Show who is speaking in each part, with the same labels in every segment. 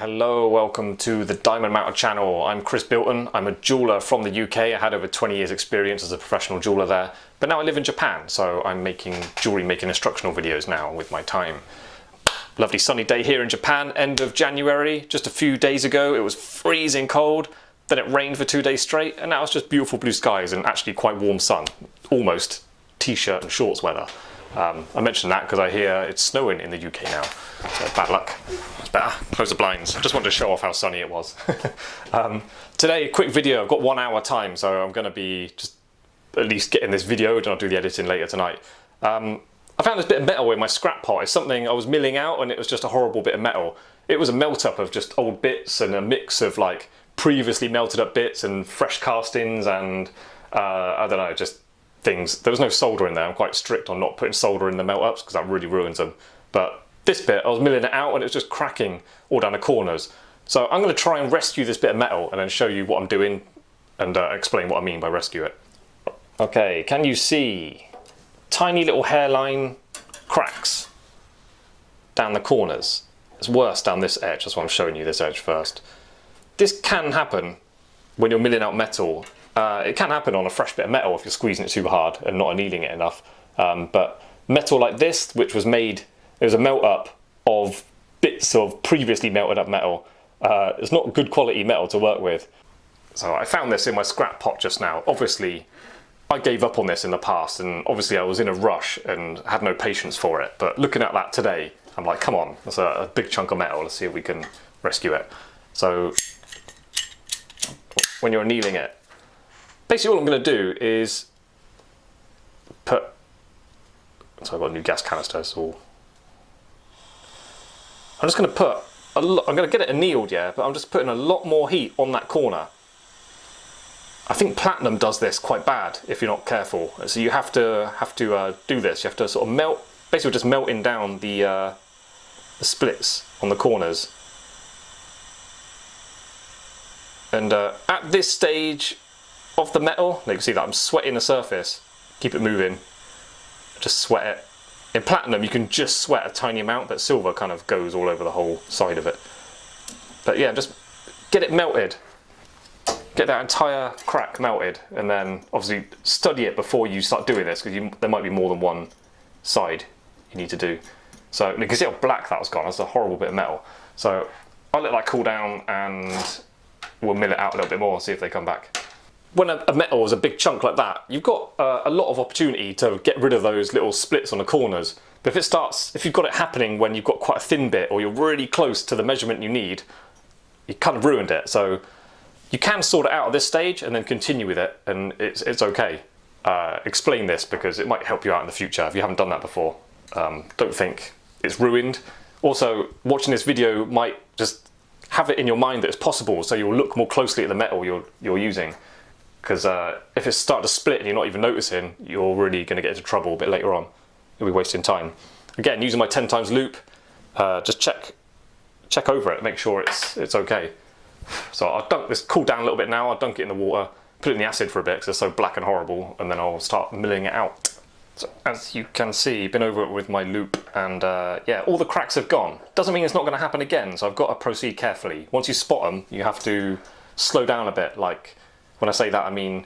Speaker 1: Hello, welcome to the Diamond Mounted channel. I'm Chris Bilton. I'm a jeweler from the UK. I had over 20 years experience as a professional jeweler there, but now I live in Japan, so I'm making jewelry making instructional videos now with my time. Lovely sunny day here in Japan, end of January. Just a few days ago it was freezing cold, then it rained for 2 days straight, and now it's just beautiful blue skies and actually quite warm sun. Almost t-shirt and shorts weather. I mentioned that because I hear it's snowing in the UK now, so bad luck. It's better. Close the blinds. I just wanted to show off how sunny it was. Today, a quick video. I've got 1 hour time, so I'm going to be just at least getting this video, and I'll do the editing later tonight. I found this bit of metal in my scrap pot. It's something I was milling out, and it was just a horrible bit of metal. It was a melt up of just old bits and a mix of like previously melted up bits and fresh castings and I don't know, just things. There was no solder in there. I'm quite strict on not putting solder in the melt ups because that really ruins them. But this bit, I was milling it out and it was just cracking all down the corners. So I'm going to try and rescue this bit of metal and then show you what I'm doing and explain what I mean by rescue it. Okay, can you see tiny little hairline cracks down the corners? It's worse down this edge. That's why I'm showing you this edge first. This can happen when you're milling out metal. It can happen on a fresh bit of metal if you're squeezing it too hard and not annealing it enough. But metal like this, which was made, it was a melt up of bits of previously melted up metal. It's not good quality metal to work with. So I found this in my scrap pot just now. Obviously, I gave up on this in the past, and obviously I was in a rush and had no patience for it. But looking at that today, I'm like, come on, that's a big chunk of metal. Let's see if we can rescue it. So when you're annealing it, basically all I'm going to do is put, so I've got a new gas canister, so I'm just going to put a lot, I'm going to get it annealed, yeah, but I'm just putting a lot more heat on that corner. I think platinum does this quite bad if you're not careful, so you have to do this. You have to sort of melt, basically just melting down the splits on the corners. And at this stage of the metal, you can see that I'm sweating the surface. Keep it moving, just sweat it. In platinum you can just sweat a tiny amount, but silver kind of goes all over the whole side of it. But yeah, just get it melted. Get that entire crack melted, and then obviously study it before you start doing this, because there might be more than one side you need to do. So you can see how black that was gone. That's a horrible bit of metal. So I'll let that cool down and we'll mill it out a little bit more and see if they come back. When a metal is a big chunk like that, you've got a lot of opportunity to get rid of those little splits on the corners. But if you've got it happening when you've got quite a thin bit, or you're really close to the measurement you need, you kind of ruined it. So you can sort it out at this stage and then continue with it, and it's okay. Explain this because it might help you out in the future if you haven't done that before. Don't think it's ruined. Also, watching this video might just have it in your mind that it's possible, so you'll look more closely at the metal you're using. Because if it's starting to split and you're not even noticing, you're really going to get into trouble a bit later on. You'll be wasting time. Again, using my 10 times loop, just check over it, make sure it's okay. So I'll dunk this, cool down a little bit now. I'll dunk it in the water, put it in the acid for a bit because it's so black and horrible, and then I'll start milling it out. So as you can see, been over it with my loop, and yeah, all the cracks have gone. Doesn't mean it's not going to happen again, so I've got to proceed carefully. Once you spot them, you have to slow down a bit. Like, when I say that, I mean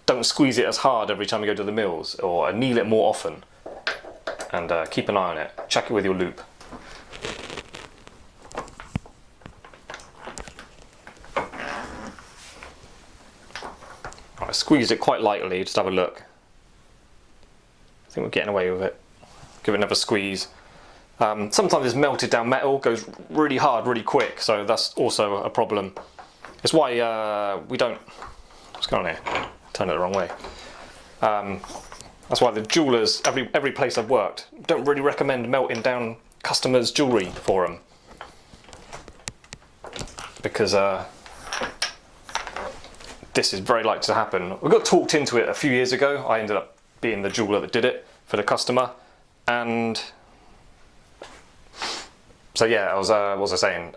Speaker 1: don't squeeze it as hard every time you go to the mills, or anneal it more often, and keep an eye on it. Check it with your loop. I squeezed it quite lightly, just have a look. I think we're getting away with it. Give it another squeeze. Sometimes this melted down metal goes really hard, really quick, so that's also a problem. It's why we don't... What's going on here? Turn it the wrong way. That's why the jewelers, every place I've worked, don't really recommend melting down customers' jewellery for them. Because this is very likely to happen. We got talked into it a few years ago. I ended up being the jeweler that did it for the customer, and so yeah, what was I saying?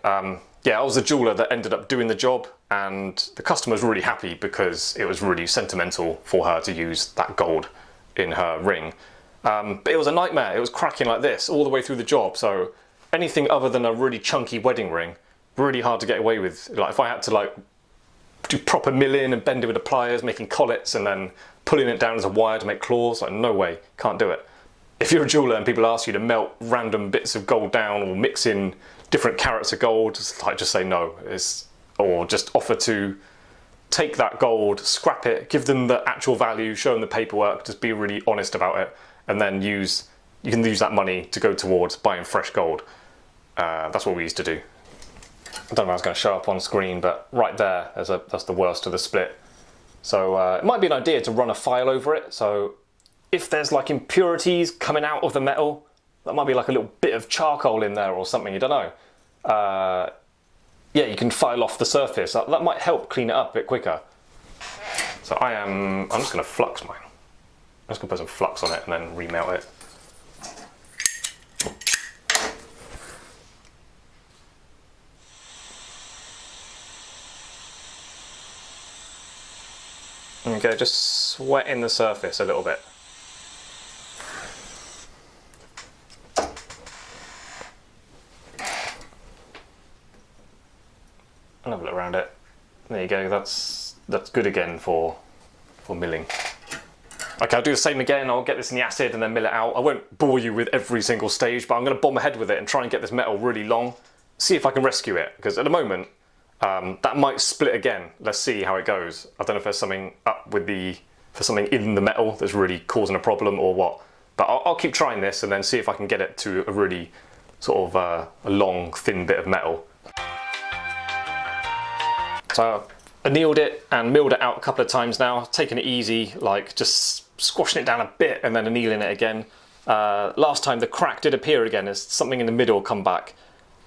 Speaker 1: Yeah, I was the jeweler that ended up doing the job, and the customer was really happy because it was really sentimental for her to use that gold in her ring. But it was a nightmare. It was cracking like this all the way through the job. So anything other than a really chunky wedding ring really hard to get away with. Like if I had to like do proper milling and bend it with the pliers, making collets and then pulling it down as a wire to make claws, like no way, can't do it. If you're a jeweler and people ask you to melt random bits of gold down or mix in different carats of gold, just say no. Or just offer to take that gold, scrap it, give them the actual value, show them the paperwork, just be really honest about it, and then you can use that money to go towards buying fresh gold. That's what we used to do. I don't know if it's going to show up on screen, but right there, that's the worst of the split. So it might be an idea to run a file over it. So if there's like impurities coming out of the metal, that might be like a little bit of charcoal in there or something, you don't know. Yeah, you can file off the surface. That might help clean it up a bit quicker. So I'm just going to flux mine. I'm just going to put some flux on it and then remelt it. Okay, just sweating the surface a little bit. And have a look around it. There you go, that's good again for milling. Okay, I'll do the same again. I'll get this in the acid and then mill it out. I won't bore you with every single stage, but I'm going to bomb ahead with it and try and get this metal really long. See if I can rescue it, because at the moment, that might split again. Let's see how it goes. I don't know if there's something up with for something in the metal that's really causing a problem or what. But I'll keep trying this and then see if I can get it to a really sort of a long, thin bit of metal. So I annealed it and milled it out a couple of times now, taking it easy, like just squashing it down a bit and then annealing it again. Last time the crack did appear again as something in the middle come back.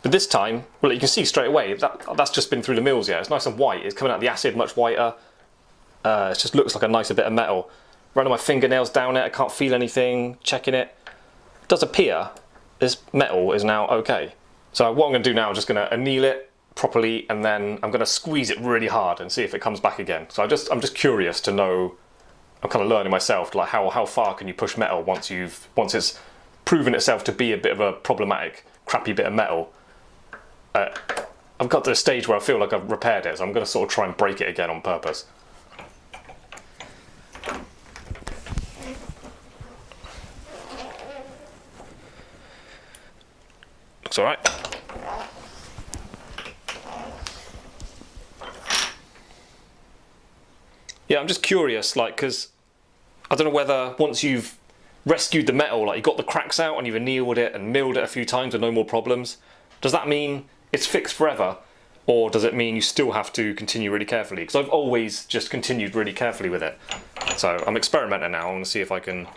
Speaker 1: But this time, well, you can see straight away, that's just been through the mills, yeah. It's nice and white. It's coming out of the acid much whiter. It just looks like a nicer bit of metal. Running my fingernails down it, I can't feel anything, checking it. It does appear this metal is now okay. So what I'm going to do now, I'm just going to anneal it properly and then I'm going to squeeze it really hard and see if it comes back again. So I'm just curious to know, I'm kind of learning myself, like how far can you push metal once it's proven itself to be a bit of a problematic, crappy bit of metal. I've got to a stage where I feel like I've repaired it, so I'm going to sort of try and break it again on purpose. Looks alright. Yeah, I'm just curious, like, because I don't know whether once you've rescued the metal, like you got the cracks out and you've annealed it and milled it a few times with no more problems, does that mean it's fixed forever, or does it mean you still have to continue really carefully? Because I've always just continued really carefully with it. So I'm experimenting now. I'm going to see if I can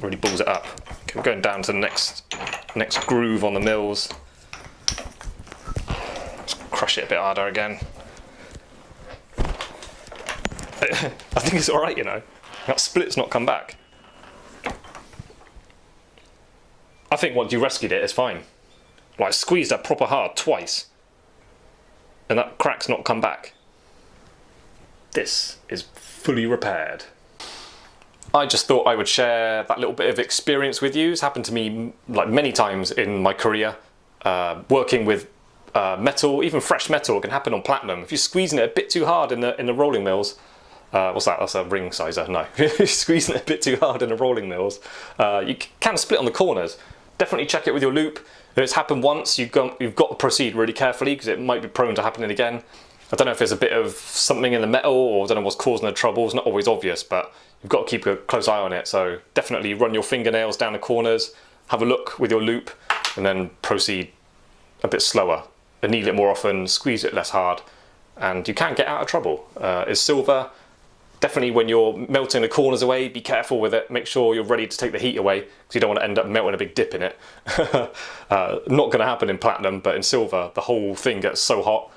Speaker 1: really balls it up. Okay, we're going down to the next groove on the mills. Let's crush it a bit harder again. I think it's alright, you know. That split's not come back. I think once you rescued it, it's fine. Like, squeezed that proper hard twice, and that crack's not come back. This is fully repaired. I just thought I would share that little bit of experience with you. It's happened to me like many times in my career, working with metal, even fresh metal. It can happen on platinum. If you're squeezing it a bit too hard in the rolling mills, what's that? That's a ring sizer. No, if you're squeezing it a bit too hard in the rolling mills, you can split on the corners. Definitely check it with your loop. If it's happened once, you've got to proceed really carefully because it might be prone to happening again. I don't know if there's a bit of something in the metal or I don't know what's causing the trouble. It's not always obvious, but you've got to keep a close eye on it. So definitely run your fingernails down the corners, have a look with your loop, and then proceed a bit slower. Anneal it more often, squeeze it less hard, and you can get out of trouble. It's silver. Definitely when you're melting the corners away, be careful with it. Make sure you're ready to take the heat away because you don't want to end up melting a big dip in it. Not going to happen in platinum, but in silver, the whole thing gets so hot.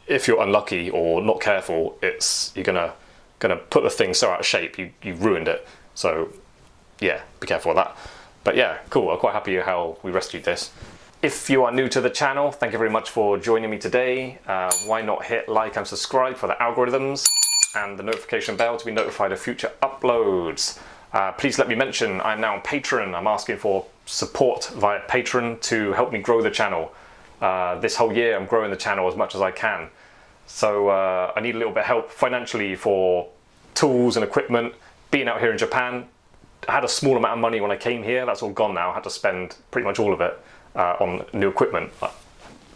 Speaker 1: If you're unlucky or not careful, you're gonna put the thing so out of shape you've ruined it. So yeah, be careful with that. But yeah, cool. I'm quite happy how we rescued this. If you are new to the channel, thank you very much for joining me today. Why not hit like and subscribe for the algorithms and the notification bell to be notified of future uploads. Please let me mention I'm now on Patreon. I'm asking for support via Patreon to help me grow the channel. This whole year I'm growing the channel as much as I can. So I need a little bit of help financially for tools and equipment. Being out here in Japan, I had a small amount of money when I came here. That's all gone now. I had to spend pretty much all of it on new equipment, like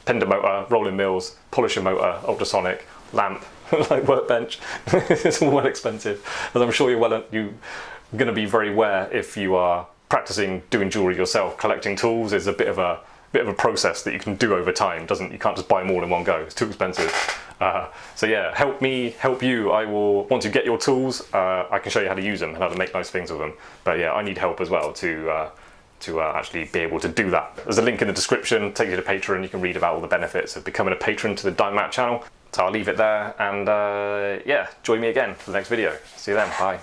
Speaker 1: pender motor, rolling mills, polisher motor, ultrasonic, lamp, like workbench. It's all well expensive, as I'm sure you're going to be very aware if you are practicing doing jewelry yourself. Collecting tools is a bit of a process that you can do over time. You can't just buy them all in one go. It's too expensive. So yeah, help me, help you. Once you get your tools, I can show you how to use them and how to make nice things with them. But yeah, I need help as well to actually be able to do that. There's a link in the description, takes you to Patreon. You can read about all the benefits of becoming a patron to the Diamond Mac channel. So I'll leave it there, and yeah, join me again for the next video. See you then, bye.